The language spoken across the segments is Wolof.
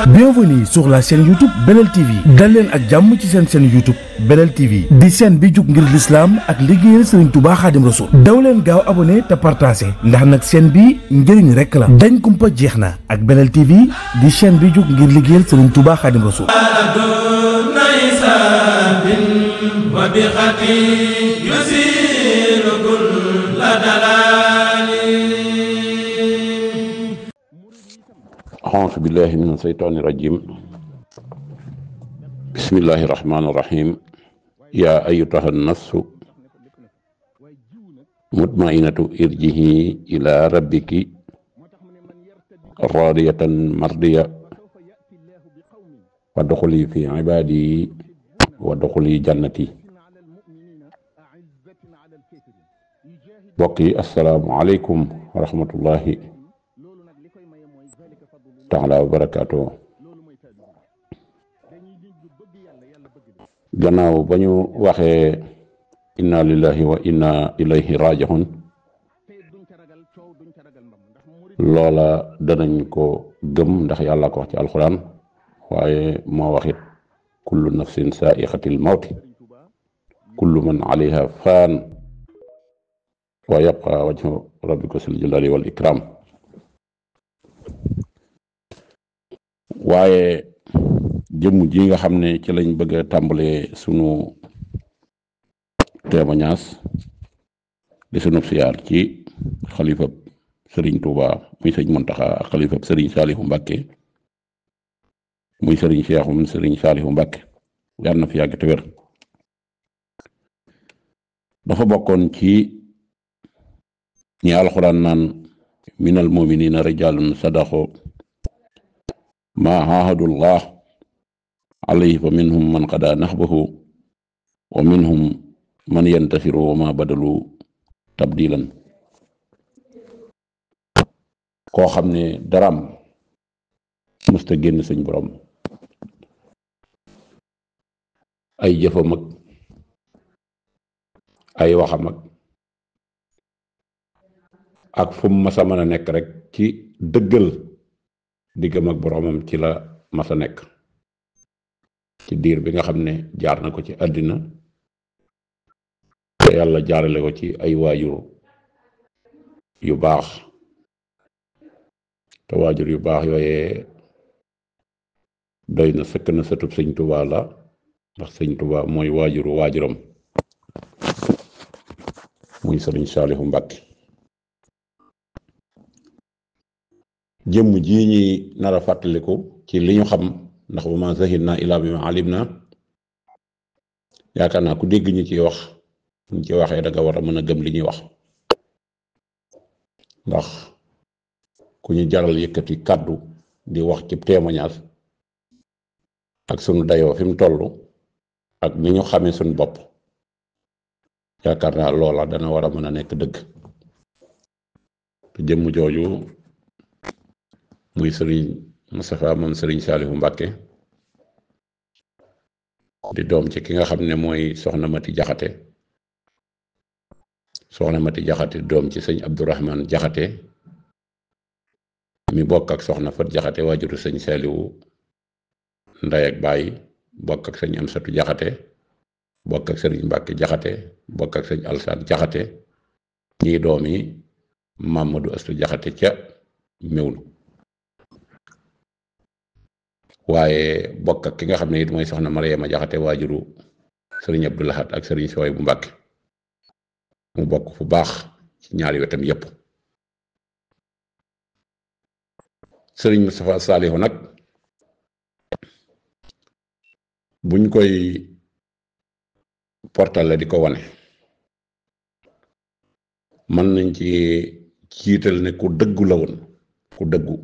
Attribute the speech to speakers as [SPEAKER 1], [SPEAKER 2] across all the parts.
[SPEAKER 1] Bienvenue sur la chaîne YouTube Belel TV dal leen ak jàmm ci seen chaîne YouTube Belel TV di chaîne bi jug ngir l'islam ak liggéeyal Serigne Touba Khadim Rassoul daw leen gaaw abonné te partagé ndax nag chaîne bi njëriñ rek la dañ kumpa jeex na ak Belel TV di chaîne bi jug ngir liggéeyal Serigne Touba Khadim Rassoul.
[SPEAKER 2] أعوذ بالله من الشيطان الرجيم بسم الله الرحمن الرحيم يا أيتها النفس مطمئنة ارجعي إلى ربك راضية مرضية وادخلي في عبادي وادخلي جنتي. بقي السلام عليكم ورحمة الله taala wa barakaatu. gannaaw ba ñu waxee inna lillahi wa inna ilayhi raji'un loola danañ ko gëm ndax yàlla ko wax ci alxuraan waaye moo waxit kullu nafsin sa'iqatil mawti kullu man alayha faan wa yabqa wajhu rabbika sil jalali wal ikram. waaye jëmm ji nga xam ne ci lañ bëgg a tàmbalee sunu témoignage di sunu siyaar ci xalifab sëriñ Touba muy sëriñ Mountakha ak xalifab sëriñ Saliou Mbacké muy sëriñ Cheikhoum sëriñ Saliou Mbacké yàlla na fi yàgg te wér. dafa bokkoon ci ñi alxuraan naan minal mu'minina rijalun sadaqu ma ahadullah alayhi fa minhum man qada nahbahu wa minhum man yantasiru wa ma badalu tabdilan. koo xam ne daraam musta génn suñ borom ay jëfam ak ay waxam ak fu mu masa mën a nekk rek ci dëggal diggam ak boromam ci la masa nekk ci diir bi nga xam ne jaar na ko ci àddina te yàlla jaarale ko ci ay waajur yu baax te waajur yu baax yooyee doy na sëkk na sëtub sëñ Tuubaa la ndax sëñ Tuubaa mooy waajuru waajuram muy sëriñ Saalihu Mbàkke. jëmm ji ñi nar a fàttaliku ci li ñu xam ndax wa ma zahidna illa bi ma alim na yaakaar naa ku dégg ñi ci wax ñu ci waxee da nga war a mën a gëm li ñuy wax ndax ku ñu jaral yëkkati kàddu di wax ci témoignage ak sunu dayoo fi mu toll ak ni ñu xamee suñu bopp yaakaar naa loola dana war a mën a nekk dëgg. te jëmm jooju muy sëriñ Moustapha moom sëriñ Saliou Mbacké di doom ci ki nga xam ne mooy soxna Mati Jaxate doom ci sëñ Abdourahman Jaxate mi bokk ak soxna Fat Jaxate waajuru sëñ Saliou ndey ak baay bokk ak sëñ Amsatu Jaxate bokk ak sëriñ Mbacké Jaxate bokk ak sëñ Alsaan Jaxate ñii doom yi Mamadou Astu Jaxate ca Mewlu waaye bokk ak ki nga xam ne it mooy soxna Mariama Jaxate waajuru sëriñ Abdou Lahad ak sëriñ Sooy bu Mbàkke mu bokk fu baax ci ñaari wetam yépp. sëriñ Moustapha Saliou nag buñ koy portale di ko wane mën nañ ci jiital ne ku dëggu la woon ku dëggu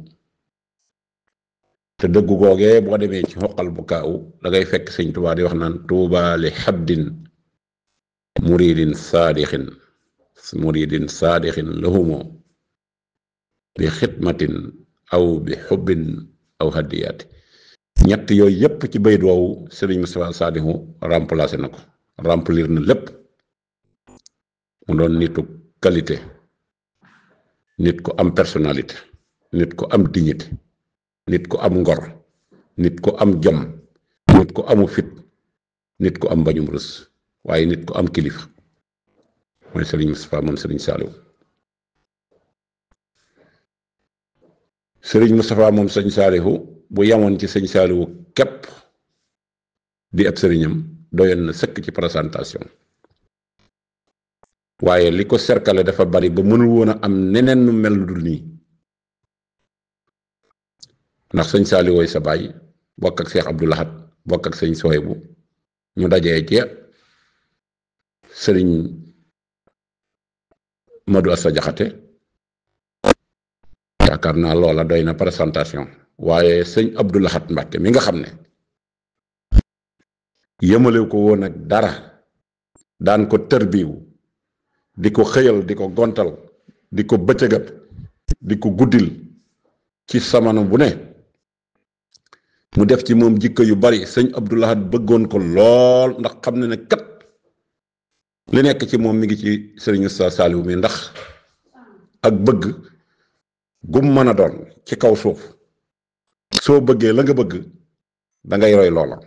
[SPEAKER 2] te dëggu googee boo demee ci xoqal bu kaaw da ngay fekk sëñ Tuubaa di wax naan tuuba li xabdin muridin saadixin lahumo bi xidmatin aw bi xubbin aw hadiyaati. ñett yooyu yépp ci bayit woowu sëriñ Moustapha Saliou remplacé na ko remplir na lépp mu doon nitu qualité nit ku am personnalité nit ku am dignité nit ku am ngor nit ku am jom, nit ku amu fit, nit ku am bañum rus, waaye nit ku am kilifa mooy sëriñ Moustapha moom sëriñ Saaliw. sëriñ Moustapha moom sëñ Saalihu bu yamoon ci sëñ Saalihu képp di ab sëriñam doyoon na sëkk ci présentation, waaye li ko cercale dafa bari ba mënul woon a am neneen nu mel lu dul nii, ndax sëñ Saalihu sa baay bokk ak Seex Abdul Ahad bokk ak sëñ Sohaybu ñu dajee ci sëriñ Madu Asta Jaxate, yaakaar naa loola doy na présentation. waaye sëñ Abdul Ahad Mbàkke mi nga xam ne yëmalew ko woon ak dara, daan ko tërbiiw, di ko xëyal, di ko gontal, di ko bëccëgat, di ko guddil ci samano bu ne, mu def ci moom jikko yu bari. sëñ Abdul Ahad bëggoon ko lool ndax xam ne ne kat li nekk ci moom mi ngi ci sëriñ Moustapha Saaliw mi, ndax ak bëgg gum mën a doon ci kaw suuf soo bëggee la nga bëgg da ngay roy loola.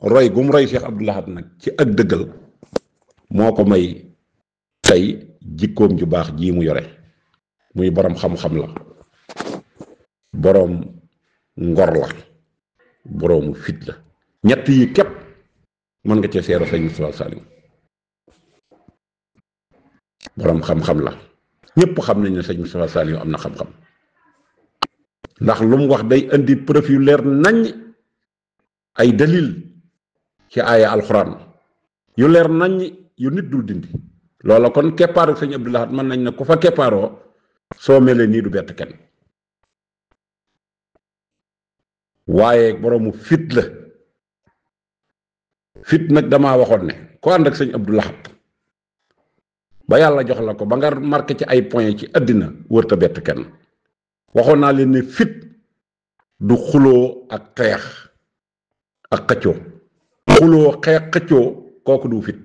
[SPEAKER 2] roy gum roy Cheikh Abdul Ahad nag ci ak dëggal moo ko may tey jikkoom ju baax jii mu yore, muy boroom xam-xam la, boroom ngor la, boroomu fit la. ñett yi képp mën nga cee seero sëñ Moustapha Saaliw. boroom xam-xam la, ñépp xam nañ ne sëñ Moustapha Saaliw am na xam-xam, ndax lu mu wax day indi preuve yu leer nañ, ay dalil ci aaya alxuraan yu leer nañ yu nit dul dindi. loola kon keppaaru sëñ Abdul Ahad mën nañ ne ku fa keppaaroo soo melee nii du bett kenn. waaye boroomu fit la. fit nag damaa waxoon ne ku ànd ak sëñ Abdul Ahad ba yàlla jox la ko ba nga marqué ci ay point ci àddina wërta bett kenn. waxoon naa leen ne fit du xuloo ak xeex ak xëccoo. xuloo xeex xëccoo kooku du fit,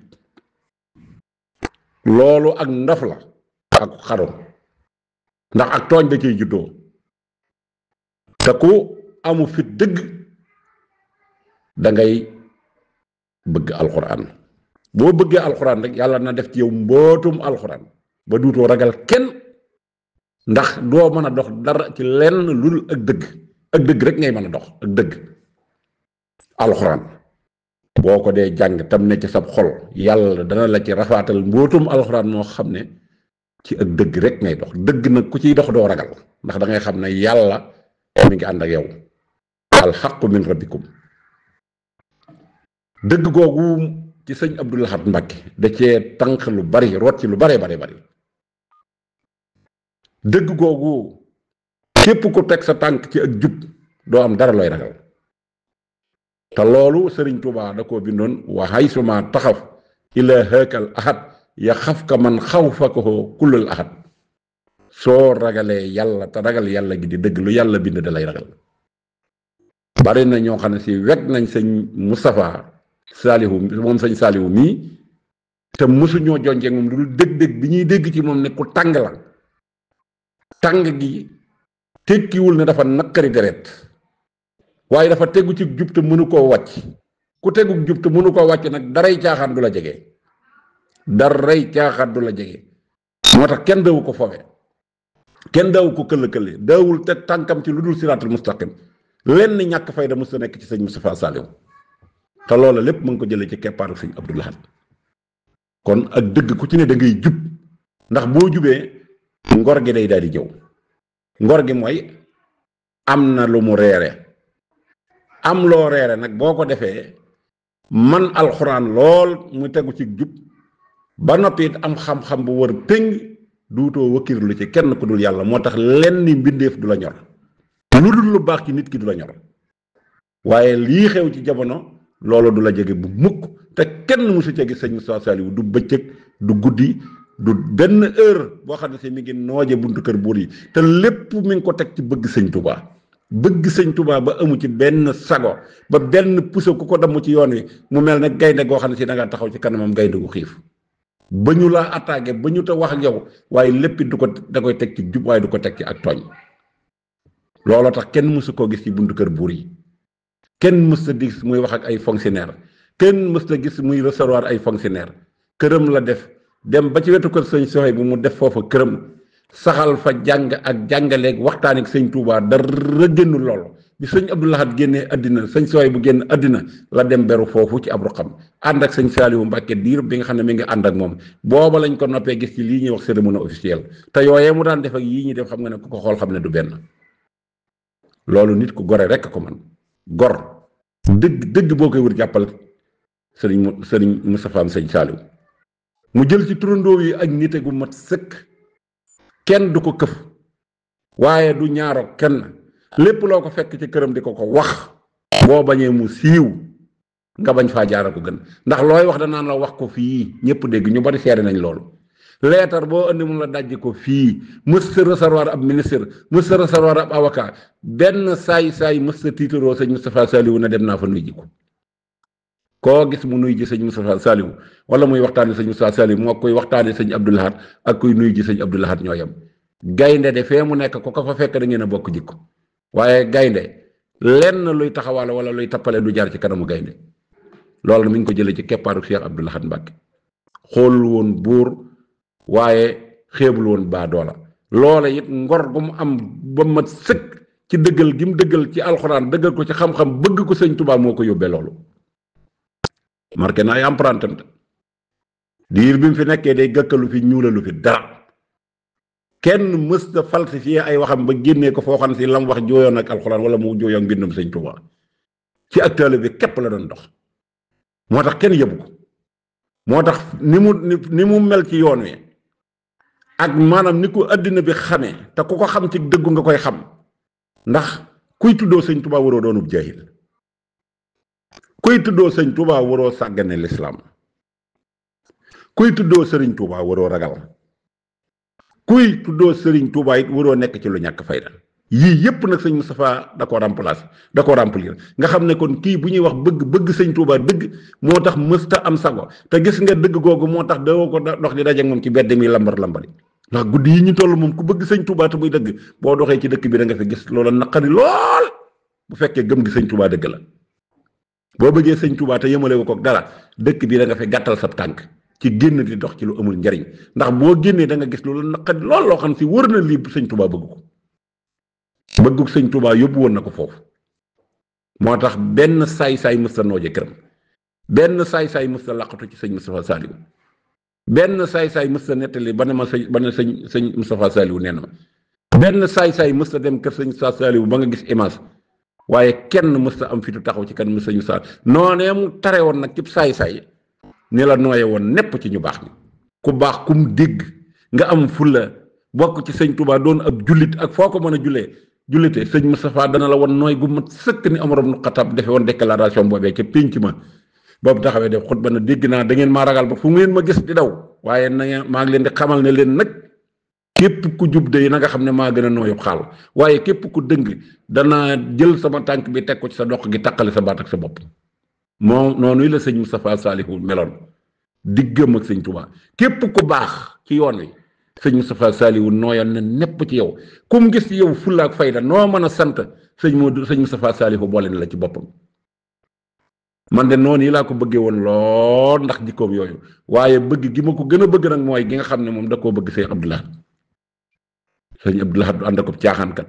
[SPEAKER 2] loolu ak ndof la ak xaru, ndax ak tooñ da ciy juddoo. te ku amu fit dëgg da ngay bëgg alxuraan. boo bëggee alxuraan rek yàlla na def ci yow mbootum alxuraan ba duutoo ragal kenn, ndax doo mën a dox dara ci lenn lu dul ak dëgg. ak dëgg rek ngay mën a dox ak dëgg. alxuraan boo ko dee jàng tam ne ci sab xol yàlla dana la ci rafaatal mbootum alxuraan moo xam ne ci ak dëgg rek ngay dox. dëgg nag ku ciy dox doo ragal, ndax da ngay xam ne yàlla mi ngi ànd ak yow. alxaqu min rabbikum. dëgg googu ci sëñ Abdul Ahad Mbàkke da cee tànk lu bari, root ci lu bari. dëgg googu képp ku teg sa tànk ci ak jub doo am dara looy ragal. te loolu sëriñ Tuubaa da koo bindoon wa haysuma taxaf ila haakal ahad ya xaf ka man xawfakahu kullul ahad. soo ragalee yàlla te ragal yàlla gi di dëgg lu yàlla bind da lay ragal. bari na ñoo xam ne si wekk nañ sëñ Moustapha Saalihu moom sëñ Saalihu mii te mësuñoo jonjeeg moom lu dul dëgg-dëgg bi ñuy dégg ci moom ne ku tàng la. tàng gi tekkiwul ne dafa naqari deret, waaye dafa tegu ci jub te mënu koo wàcc. ku tegu jub te mënu koo wàcc nag daray caaxaan du la jege. daray caaxaan du la jege. moo tax kenn dawu ko fowe, kenn dawu ko këll-këlle, daawul teg tànkam ci lu dul siraatul mustaqim. lenn ñàkk fayda mos a nekk ci sëñ Moustapha Saaliw. te loola lépp mu ngi ko jëlee ci keppaaru sëñ Abdul Ahad. kon ak dëgg ku ci ne da ngay jub, ndax boo jubee ngor gi day daal di jëw. ngor gi mooy am na lu mu reere, am loo reere nag boo ko defee man alxuraan lool mu tegu ci jub ba noppi it am xam-xam bu wër péng, duutoo wakkirlu ci kenn ku dul yàlla. moo tax lenn mbindeef du la ñor, lu dul lu baax ci nit ki du la ñor. waaye lii xew ci jamono loolu du la jege bu mukk. te kenn musu ci gis sëñ Moustapha Saaliw du bëccëg du guddi du benn heure boo xam ne si mi ngi nooje buntu kër buur yi. te lépp mi ngi ko teg ci bëgg sëñ Touba. bëgg sëñ Touba ba amu ci benn sago, ba benn puso ku ko damm ci yoon wi mu mel ne gaynde goo xam ne si da nga taxaw ci kanamam gaynde gu xiif ba ñu laa attaqué ba ñu te wax ak yow, waaye lépp du ko da koy teg ci jub, waaye du ko teg ci ak tooñ. looloo tax kenn musu koo gis ci buntu kër buur yi. kenn mës a gis muy wax ak ay fonctionnaire kenn mës a gis muy recevoir ay fonctionnaire këram la def dem ba ci wetu kër sëñ Soxay bu mu def foofa këram saxal fa jàng ak jàngaleeg waxtaan ak sëñ Touba dara génnul loolu bi sëñ Abdou Lahad génnee àddina sëñ Soxay bu génn àddina la dem beru foofu ci ab ruqam ànd ak sëñ Saliou Mbacke diir bi nga xam ne mi ngi ànd ak moom booba lañ ko noppee gis ci lii ñuy wax cérémonie officielle te yooyee mu daan def ak yii ñuy def xam nga ne ku ko xool xam ne du benn loolu nit ku gore rek ko man gor dëgg boo koy wër jàppal sëriñ Moustapha am sëñ Saliou mu jël ci turandoo yi ak nite gu mat sëkk kenn du ko këf waaye du ñaaro kenn lépp loo ko fekk ci këram di ko wax boo bañee mu siiw nga bañ faa jaara ko gën ndax looy wax danaan la wax ko fii ñëpp dégg ñu bari seere nañ loolu leetar boo andi mun la dajji ko fii mës sa recevoir ab ministre mës sa recevoir ab avocat benn saay mës sa tiitaroo sëñ Moustapha Saliou na dem naa fa nuy ji ko koo gis mu nuy ji sëñ Moustapha Saliou wala muy waxtaane sëñ Moustapha Saliou moo koy waxtaane sëñ Abdou Lahad ak kuy nuy ji sëñ Abdou Lahad ñoo yem gaynde de fee mu nekk ko fa fekk da ngeen a bokk jikko waaye gaynde lenn luy taxawaale wala luy tappale du jaar ci kanamu gaynde loolu mi ngi ko jëlee ci keppaaru Cheikh Abdou Lahad Mbacke xoolul woon buur waaye xeebul woon baa doola loola it ngor gu mu am ba mat sëkk ci dëggal gi mu dëggal ci alxuraan dëggal ko ci xam-xam bëgg ko sëñ Touba moo ko yóbbee loolu marqué na ay empreinte diir bi mu fi nekkee day gëkkalu fi ñuulalu fi dara kenn mës a falsifié ay waxam ba génnee ko foo xam si lam wax jooyoon ak alxuraan wala mu jooyoon mbindum sëñ Touba ci ak taalibe bi képp la doon dox moo tax kenn yëbu ko moo tax ni mu mel ci yoon wi ak maanaam ni ko àddina bi xamee te ku ko xam ci dëggu nga koy xam ndax kuy tuddoo sëñ Touba waroo doonub jaahil kuy tuddoo sëñ Touba waroo sàggane lislaam kuy tuddoo sëriñ Touba waroo ragal kuy tuddoo sëriñ Touba it waroo nekk ci lu ñàkk fayda yii yépp nag sëñ Moustapha da ko remplacer da ko remplir nga xam ne kon kii bu ñuy wax bëgg sëñ Touba dëgg moo tax mësta am sago te gis nga dëgg googu moo tax dawoo ko dox di dajeek moom ci bedd mi lambari ndax guddi yi ñu toll moom ku bëgg sëñ Touba te muy dëgg boo doxee ci dëkk bi da nga fi gis loola naqari lool bu fekkee gëm gi sëñ Touba dëgg la boo bëggee sëñ Touba te yëmale ko dara dëkk bi da nga fi gàttal sa tànk ci génn di dox ci lu amul njariñ ndax boo génnee da nga gis loolu naqari lool loo xam si wër na lii sëñ Touba bëgg ko bëggug sëñ Touba yóbbu woon na ko foofu moo tax benn saay-saay mës ta nooje këram benn saay-saay mës ta laqatu ci sëñ Moustapha Saliou benn saay-saay mës ta nettali ba ne sëñ Moustapha Saliou nee na ma benn saay-saay mës ta dem kër sëñ Moustapha Saliou ba nga gis image waaye kenn mës ta am fitu taxaw ci kan mu sëñ Moustapha noonee mu tare woon nag ci saay-saay ni la nooye woon nepp ci ñu baax ni ku baax ku mu dégg nga am fulla bokk ci sëñ Touba doon ab jullit ak foo ko mën a jullite sëñ Moustapha dana la woon nooy gu mat sëkk ni Omar ibn Khattab defe woon déclaration boobee ca pénc ma boobu taxawee def xutba na dégg naa da ngeen maa ragal ba fu ngeen ma gis di daw waaye na ngeen maa ngi leen di xamal ne leen nag képp ku jub de na nga xam ne maa gën a nooyub xaal waaye képp ku dëng danaa jël sama tànk bi teg ko ci sa dox gi taqale sa baat ak sa bopp moom noonu la sëñ Moustapha Saliou meloon diggam ak sëñ Touba képp ku baax ci yoon wi sëñ Moustapha Saliou nooyoon na nepp ci yow kum gis ci yow fulla ak fayda noo mën a sant sëñ Moustapha Saliou boole na la ci boppam man de noonu yi laa ko bëggee woon lool ndax jikkoom yooyu waaye bëgg gi ma ko gën a bëgg nag mooy gi nga xam ne moom da koo bëgg sëñ Abdou Lahad sëñ Abdou Lahad du ànd ak caaxaankat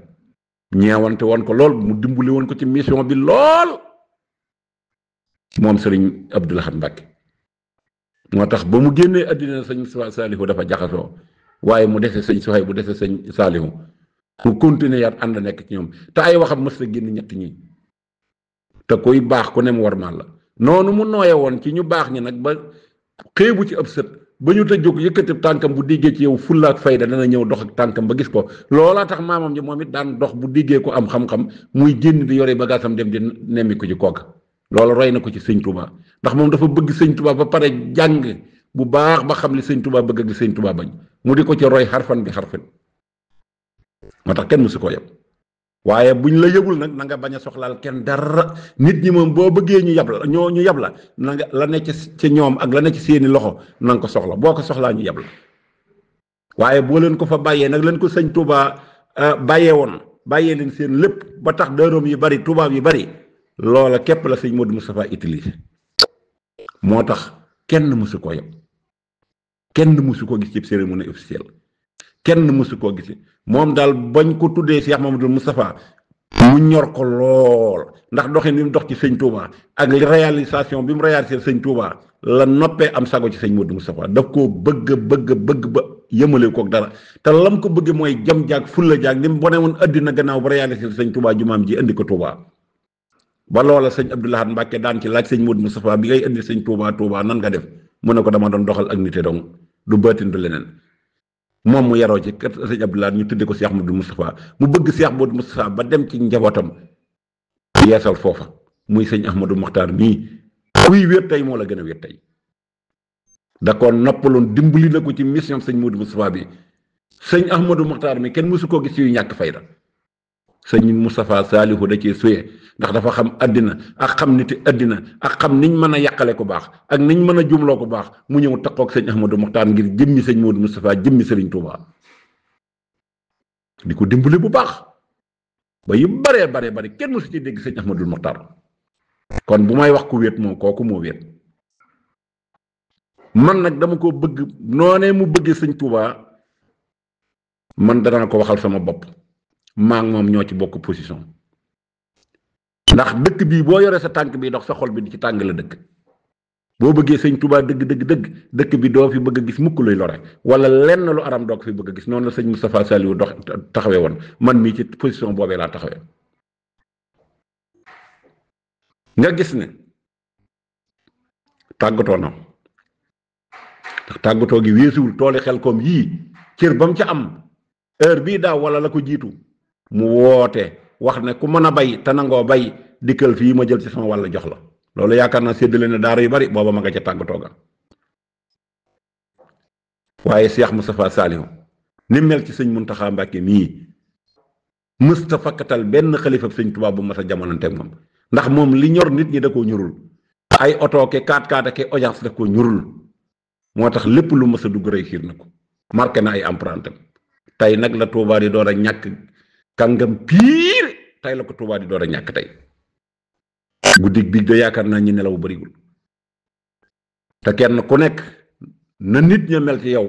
[SPEAKER 2] ñeewante woon ko lool mu dimbali woon ko ci mission bi lool moom sëriñ Abdou Lahad Mbacke moo tax ba mu génnee àddina sëñ Moustapha Saliou dafa jaxasoo waaye mu dese sëñ Soxay bu dese sëñ Saliou mu continuer yaat ànd nekk ci ñoom te ay waxam mës a génn ñett ñi te kuy baax ku ne mu war maal la noonu mu nooye woon ci ñu baax ñi nag ba xeebu ci ab sët ba ñu ta jóg yëkkati tànkam bu diggee ci yow fulla ak fayda dana ñëw dox ak tànkam ba gis ko loolaa tax maamam ji moom it daan dox bu diggee ko am xam-xam muy génn di yore bagaasam dem di nemmi ko ci kooka loolu roy na ko ci sëñ Touba ndax moom dafa bëgg sëñ Touba ba pare jàng bu baax ba xam li sëñ Touba bëgg ak li sëñ Touba bañ mu di ko ci roy xarfan bi xarfan moo tax kenn mësu koo yab waaye buñ la yëgul nag na nga bañ a soxlaal kenn dara nit ñi moom boo bëggee ñu yab la ñu yab la na nga la nekk ci ñoom ak la nekk ci seeni loxo na nga ko soxla boo ko soxlaa ñu yab la waaye boo leen ko fa bàyyee nag leen ko sëñ Touba bàyyee woon bàyyee leen seen lépp ba tax dëroom yi bari tubaab yi bari loola képp la sëñ Modou Moustapha utilisé moo tax kenn mësu ko yëpp kenn mësu ko gis ci cérémonie officielle kenn mësu koo gis moom daal bañ ko tuddee Cheikh Mamadou Moustapha mu ñor ko lool ndax doxin bi mu dox ci sëñ Touba ak réalisation bi mu réalisé sëñ Touba la noppee am sago ci sëñ Modou Moustapha daf koo bëgg ba yëmale kook dara te lam ko bëgg mooy jam jaag fulla jaag ni mu bone woon addina gannaaw ba réalisé sëñ Touba jumaam ji indi ko Touba ba loola sëñ Abdou Lahad Mbacke daan ci laaj sëñ Modou Moustapha bi ngay indi sëñ Touba nan nga def mu ne ko dama doon doxal ak nité dong du baatin du leneen moom mu yaroo ci kër sëñ Abdou Lahad ñu tudde ko Cheikh Modou Moustapha mu bëgg Cheikh Modou Moustapha ba dem ci njabootam yeesal foofa muy sëñ Ahmadou Mokhtar mii kuy wéet tey moo la gën a wéet tey da ko noppaloon dimbali na ko ci mission sëñ Modou Moustapha bi sëñ Ahmadou Mokhtar mi kenn mësu koo gis yu ñàkk fayda sëñ Moustapha Salihu da cee suyee ndax dafa xam àddina ak xam niti àddina ak xam niñ mën a yàqale ku baax ak niñ mën a jumloo ku baax mu ñëw takkook sëñ Ahmadou Mokhtar ngir jëmmi sëñ Modou Moustapha jëmmi Serigne Touba di ko dimbali bu baax ba yu bare kenn mësu ci dégg sëñ Ahmadou Mokhtar kon bu may wax ku wéet moom kooku moo wéet man nag dama ko bëgg noonee mu bëggee sëñ Touba man danaa ko waxal sama bopp maa ngi moom ñoo ci bokk position ndax dëkk bii boo yoree sa tànk bi dox sa xol bi di ci tàng la dëkk boo bëggee sëñ Touba dëgg dëkk bi doo fi bëgg a gis mukk luy lore wala lenn lu aram doo ko fi bëgg a gis noonu la sëñ Moustapha Saliou dox taxawee woon man mii ci position boobee laa taxawee nga gis ne tàggatoo na ndax tàggatoo gi weesuwul tooli Xelkom yii cër ba mu ca am heure bii daaw wala la ko jiitu mu woote wax ne ku mën a bay te nangoo bay dikkal fii ma jël ci sama wàll jox la loolu yaakaar naa séddale na daara yu bari booba ma nga ca tàggatoo ga waaye Cheikh Moustapha Saliou ni mel ci sëñ Mountakha Mbacké mii mësta fakkatal benn xalifa sëñ Touba bu mas a jamonante moom ndax moom li ñor nit ñi da koo ñurul ay oto ke 4x4 ke audience da koo ñurul moo tax lépp lu mas a dugg réussir na ko marqué na ay empreinte tey nag la Touba di door a ñàkk kàngam piir tey la ko Touba di door a ñàkk tey guddig biig de yaakaar naa ñi nelaw bariwul te kenn ku nekk na nit ña mel ci yow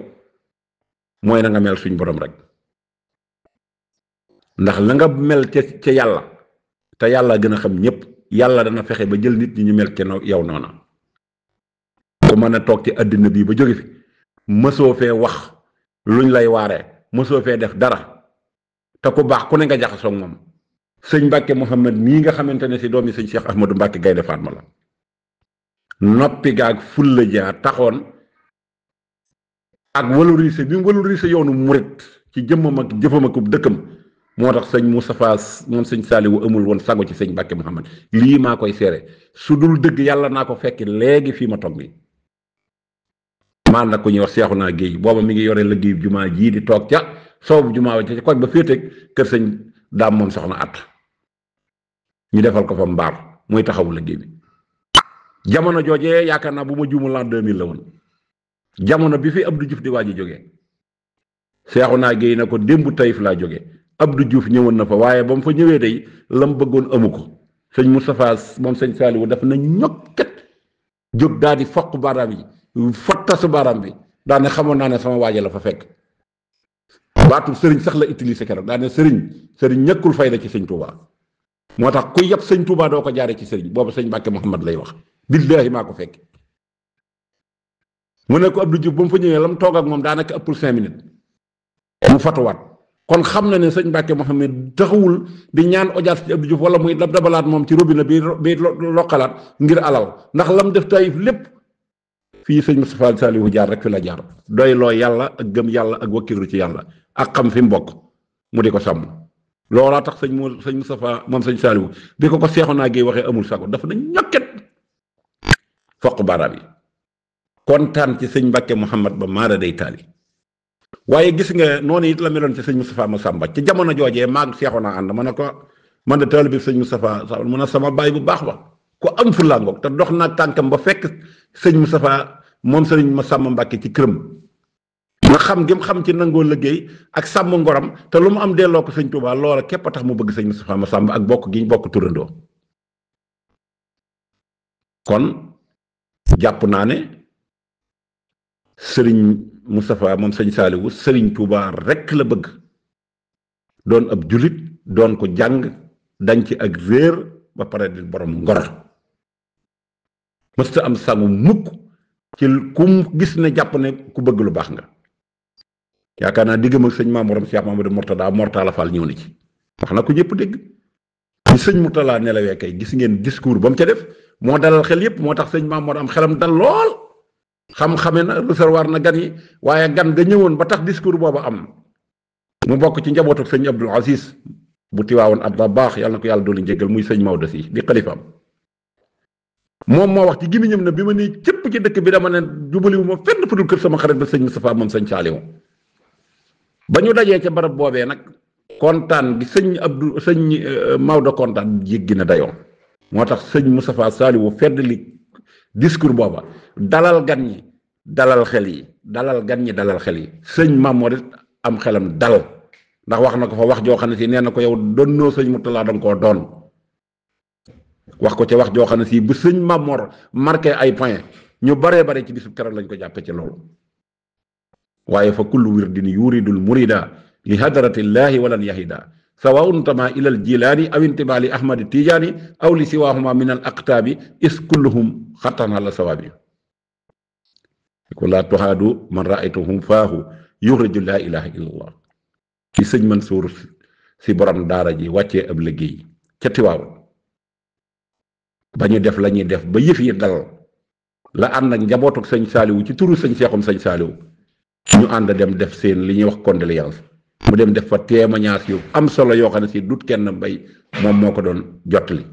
[SPEAKER 2] mooy na nga mel suñ borom rek ndax la nga mel ca yàlla te yàlla gën a xam ñëpp yàlla dana fexe ba jël nit ñi ñu mel ca yow noona ku mën a toog ci àddina bii ba jóge fi mësoo fee wax luñ lay waaree mësoo fee def dara te ku baax ku ne nga jaxasoo ak moom sëñ Mbàkke Mouhamad mii nga xamante ne si doomi sëñ Cheikh Ahmadou Mbàkke Gaynde Fatma la noppi gaag fulla jaar taxoon ak valoriser bi mu valoriser yoonu murit ci jëmmam ak jëfam ak dëkkam moo tax sëñ Moustapha moom sëñ Saliou amul woon sago ci sëñ Mbàkke Mouhamad lii maa koy seere su dul dëgg yàlla naa ko fekki léegi fii ma toog bi maan nag ku ñuy wax Seexuna Géey booba mi ngi yore liggéey jumaa jii di toog ca soobu jumaa wa ca koñ ba féeteeg kër sëñ daam moom soxna at ñu defal ko fa mbaar muy taxawu liggéey bi jamono joojee yaakaar naa bu ma juumul l'an 2000 la woon jamono bi fi Abdou Diouf di waaj a jógee Seexuna Géey na ko démb Taïf laa jógee Abdou Diouf ñëwoon na fa waaye ba mu fa ñëwee day lam bëggoon amu ko sëñ Moustapha moom sëñ Saliou daf na ñokket jóg daal di foq baaraam yi fattasu baaraam bi daa ne xamoon naa ne sama waaje la fa fekk baatu sëriñ sax la utilisé keroog daa ne sëriñ ñëkkul fayda ci sëñ Touba moo tax ku yab sëñ Touba doo ko jaare ci sëriñ boobu sëñ Mbàkke Mouhamad lay wax billaahi maa ko fekk mu ne ko Abdou Diouf ba mu fa ñëwee la mu toog ak moom daanaka ëppul 5 minutes mu fatuwaat kon xam na ne sëñ Mbàkke Mouhamad taxawul di ñaan audience ci Abdou Diouf wala muy dabalaat moom ci robinet bi loqalaat ngir alal ndax lam def Taïf lépp fii sëñ Moustapha Saliou jaar rek fi la jaar doy loo yàlla ak gëm yàlla ak wakkiru ci yàlla ak xam fi mu bokk mu di ko sàmm loolaa tax sëñ Moustapha moom sëñ Saliou bi ko Seexuna Géey waxee amul sago dafa na ñokket foq baaraam yi kontaan ci sëñ Mbàkke Mouhamad ba maara day taali waaye gis nga noonu it la meloon ci sëñ Moustapha Massamba ci jamono joojee maag Seexuna ànd ma ne ko man de taalibe bi sëñ Moustapha mu ne sama baay bu baax ba ku am fulla ngoog te dox naa tànkam ba fekk sëñ Moustapha moom sëñ Massamba Mbàkke ci këram nga xam gi mu xam ci nangoo liggéey ak sàmm ngoram te lu mu am delloo ko sëñ Touba loola képp a tax mu bëgg sëñ Moustapha Massamba ak bokk gi ñu bokk turandoo kon jàpp naa ne sëriñ Moustapha moom sëñ Saaliwu sëriñ Tuubaa rekk la bëgg doon ab julit doon ko jàng dañ ci ak réer ba pare di borom ngor mësta am sangu mukk ci kum gis ne jàpp ne ku bëgg lu baax nga yaakaar naa diggam ak sëñ Maamoram Cheikh Mamadou Mortada Mortala Fall ñëw na ci wax na ko ñëpp dégg ci sëñ Mourtala nelawee kay gis ngeen discours ba mu ca def moo dalal xel yépp moo tax sëñ Maamor am xelam dal lool xam-xame na recevoir na gan yi waaye gan nga ñëwoon ba tax discours booba am mu bokk ci njabootu sëñ Abdul Aziz bu tiwaawoon at ba baax yàlla na ko yàlla doolu njéggal muy sëñ Maodo si di xalifaam moom moo wax ci gémmiñam na bi ma nii cëpp ci dëkk bi dama ne jubaliwu ma fenn fu dul kër sama xarit ba sëñ Moustapha moom sëñ Saaliw ba ñu dajee ca barab boobee nag kontaan gi sëñ Maodo kontaan jéggi na dayoo moo tax sëñ Moustapha Saaliw fedd li discours booba dalal gan ñi dalal xel yi dalal gan ñi dalal xel yi sëñ Mamoor am xelam dal ndax wax na ko fa wax joo xam ne si nee na ko yow donnoo sëñ Mourtala danga koo doon wax ko ca wax joo xam ne si bu sëñ Mamoor marqué ay point ñu baree bare ci bisu keroog lañ ko jàppe ci loolu waaye fa kullu wirdin yuridul murida li hadratillahi walan yahida sawaun tama ila al jilaani aw intiba li ahmadi tijaani aw li siwahuma min al aqtaabi is kulluhum xattan ala sawaabi ko laa tuhaadu man raaytuhum faahu yuxriju laa ilaha illa allah ci sëñ Mansuur si borom daara ji wàccee ab liggéey ca Tiwaawan ba ñu def la ñuy def ba yëf yi dal la ànd ak njabootuk sëñ Saaliwu ci turu sëñ Seexum sëñ Saaliwu ñu ànd dem def seen li ñuy wax condoléance mu dem def fa témoignage yu am solo yoo xam ne si dut kenn mbay moom moo ko doon jottali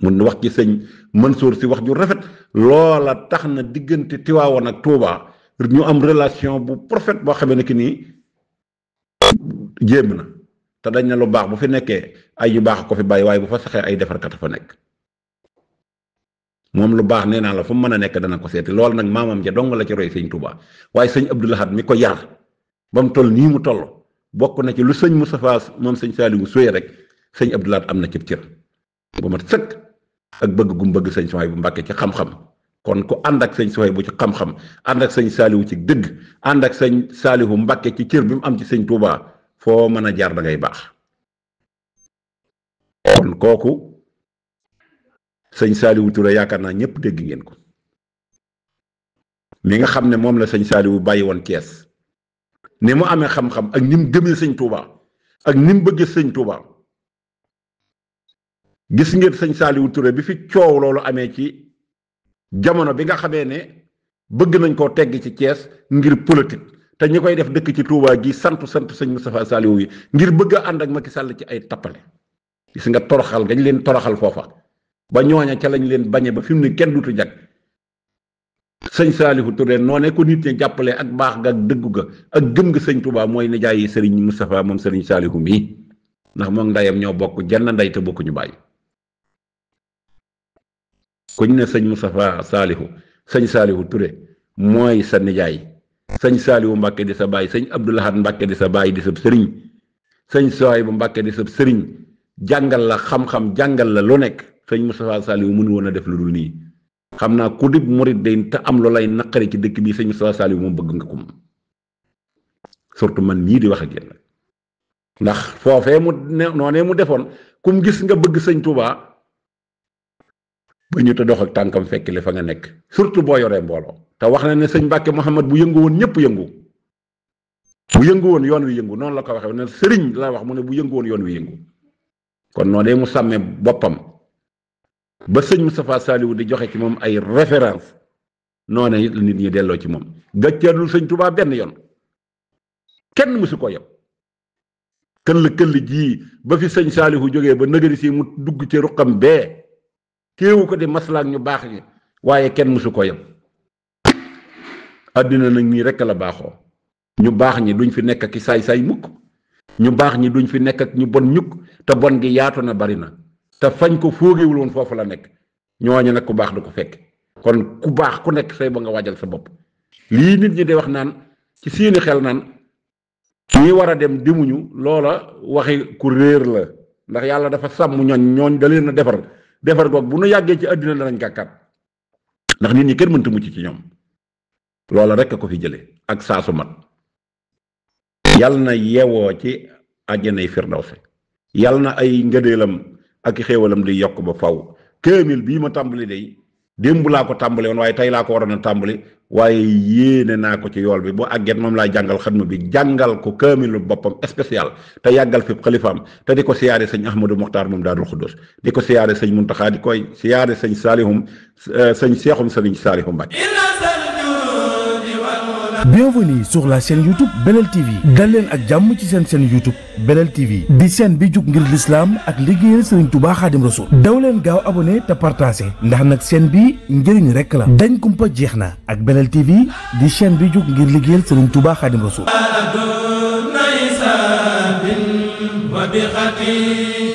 [SPEAKER 2] mun wax ci sëñ Mansuur si wax ju rafet loola tax na diggante Tiwaawan ak Tuubaa ñu am relation bu prophète boo xamee ne ki nii jéem na te dañ na lu baax bu fi nekkee ay yu baax ko fi bàyyi waaye bu fa saxee ay defarkat fa nekk moom lu baax nee naa la fu mu mën a nekk dana ko seeti loolu nag maamam ja dong la ci roy sëñ Tuubaa waaye sëñ Abdou Lahad mi ko yar ba mu toll nii mu toll bokk na ci lu sëñ Moustapha moom sëñ Saaliwu suyee rek sëñ Abdou Lahad am na cib cër ba mat sëkk ak bëgg gum bëgg sëñ Suhaybu bu Mbàkke ci xam-xam kon ku ànd ak sëñ Suhaybu bu ci xam-xam ànd ak sëñ Saaliwu ci dëgg ànd ak sëñ Saaliwu Mbàkke ci cër bi mu am ci sëñ Tuubaa foo mën a jaar da ngay baax kon kooku sëñ Saaliwu Ture yaakaar naa ñëpp dégg ngeen ko mi nga xam ne moom la sëñ Saaliwu bàyyi woon Cees ni mu amee xam-xam ak ni mu gëmee sëñ Tuubaa ak ni mu bëggee sëñ Tuubaa gis ngeen sëñ Saaliwu Ture bi fi coow loolu amee ci jamono bi nga xamee ne bëgg nañ koo tegg ci Cees ngir politique te ñi koy def dëkk ci Tuubaa gi sant sëñ Moustapha Saaliwu yi ngir bëgg a ànd ak Macky Sall ci ay tappale gis nga toroxal gañ leen toroxal foofa ba ñooña ca lañ leen bañe ba fi mu ne kenn dutu jag sëñ Saaliwu Ture noonee ko nit ñi jàppale ak baax ga ak dëggu ga ak gëm nga sëñ Tuubaa mooy nijaay yi sëriñ Moustapha moom sëriñ Saaliwu mii ndax moom ndeyam ñoo bokk jenn ndey te bokkuñu bàyyi kuñ ne sëñ Moustapha Saaliwu sëñ Saaliwu Ture mooy sa nijaay sëñ Saaliwu Mbàkke di sa baay sëñ Abdou Lahad Mbàkke di sa baay di sab sëriñ sëñ Suhaybu Mbàkke di sab sëriñ jàngal la xam-xam jàngal la lu nekk sëñ Moustapha Saaliwu mënu woon a def lu dul nii xam naa ku dib murit day te am lu lay naqari ci dëkk bi sëñ Moustapha Saaliwu moom bëgg nga ko moom surtout man mii di wax ak yéen ndax foofee mu ne noonee mu defoon kum gis nga bëgg sëñ Tuubaa ba ñu te dox ak tànkam fekk li fa nga nekk surtout boo yoree mbooloo te wax na ne sëñ Mbàkke Muhammad bu yëngu woon ñëpp yëngu bu yëngu woon yoon wi yëngu noonu la ko waxee ne sëriñ la wax mu ne bu yëngu woon yoon wi yëngu kon noonee mu sàmmee boppam ba sëñ Moustapha Saaliwu di joxe ci moom ay référence noone it la nit ñi delloo ci moom gàccaalul sëñ Tuubaa benn yoon kenn mësu ko yem këll jii ba fi sëñ Saaliwu jógee ba nëgëri si mu dugg ci ruqam bee téewu ko di maslaak ñu baax ñi waaye kenn mësu ko yem àddina nag nii rekk la baaxoo ñu baax ñi duñ fi nekk ak saay-saay mukk ñu baax ñi duñ fi nekk ak ñu bon ñukk te bon gi yaatu na bari na te fañ ko foogewul woon foofu la nekk ñooñu nag ku baax du ko fekk kon ku baax ku nekk say ba nga waajal sa bopp lii nit ñi de wax naan ci seeni xel naan ñi war a dem demuñu loola waxi ku réer la ndax yàlla dafa sàmm ñooñ da leen a defar defar goog bu nu yàggee ci àddina danañ kàkkat ndax nit ñi kenn mënta mucc ci ñoom loola rek a ko fi jële ak saasu mat yal na yewoo ci àjjanay firdawsi yal na ay ngëneelam ak xéewalam di yokk ba faw kaamil bii ma tàmbali day démb laa ko tàmbali woon waaye tey laa ko waroon a tàmbali waaye yéene naa ko ci yool bi bu àgget moom laay jàngal xatma bi jàngal ko kaamilu boppam spécial te yàggal fi xalifaam te di ko siyaare sëñ Ahmadou Mokhtar moom Daarul Xuddus di ko siyaare sëñ Muntaxa di koy siyaare sëñ Saalihum sëñ Seexum sëriñ Saalihum Mbàkke.
[SPEAKER 1] Bienvenue sur la chaîne YouTube Belel TV dal leen ak jàmm ci seen chaîne YouTube Belel TV di chaîne bi jug ngir l'islam ak liggéeyal Serigne Touba Khadim Rassoul daw leen gaaw abonné te partagé ndax nag chaîne bi njëriñ rekk la dañ kumpa jeex na ak Belel TV di chaîne bi jug ngir liggéeyal Serigne Touba Khadim Rassoul.
[SPEAKER 3] وبخطي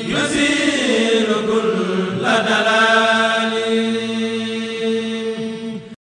[SPEAKER 3] يسير كل دلال